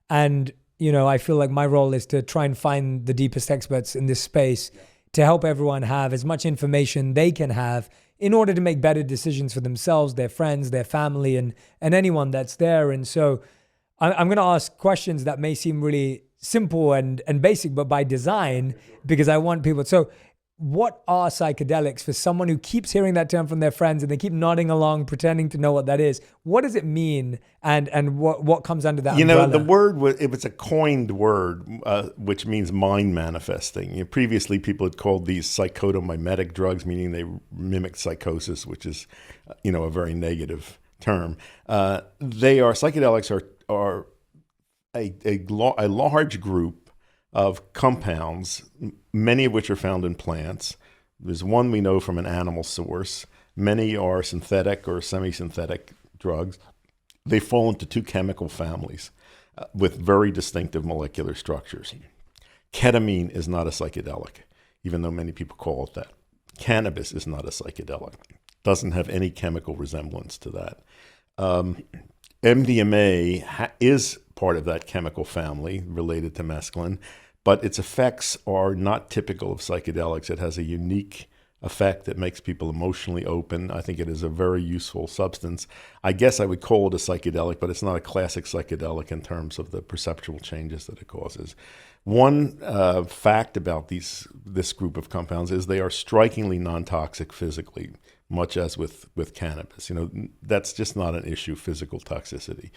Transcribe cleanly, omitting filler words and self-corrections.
And, I feel like my role is to try and find the deepest experts in this space to help everyone have as much information they can have in order to make better decisions for themselves, their friends, their family, and anyone that's there. And so I'm going to ask questions that may seem really simple and basic, but by design, because I want people. So what are psychedelics for someone who keeps hearing that term from their friends and they keep nodding along, pretending to know what that is? What does it mean? And what comes under that umbrella? The word, it was a coined word, which means mind manifesting. Previously, people had called these psychotomimetic drugs, meaning they mimic psychosis, which is, a very negative term. Psychedelics are a large group of compounds, many of which are found in plants. There's one we know from an animal source. Many are synthetic or semi-synthetic drugs. They fall into two chemical families with very distinctive molecular structures. Ketamine is not a psychedelic, even though many people call it that. Cannabis is not a psychedelic. Doesn't have any chemical resemblance to that. MDMA is part of that chemical family related to mescaline, but its effects are not typical of psychedelics. It has a unique effect that makes people emotionally open. I think it is a very useful substance. I guess I would call it a psychedelic, but it's not a classic psychedelic in terms of the perceptual changes that it causes. One fact about this group of compounds is they are strikingly non-toxic physically, much as with cannabis. That's just not an issue, physical toxicity.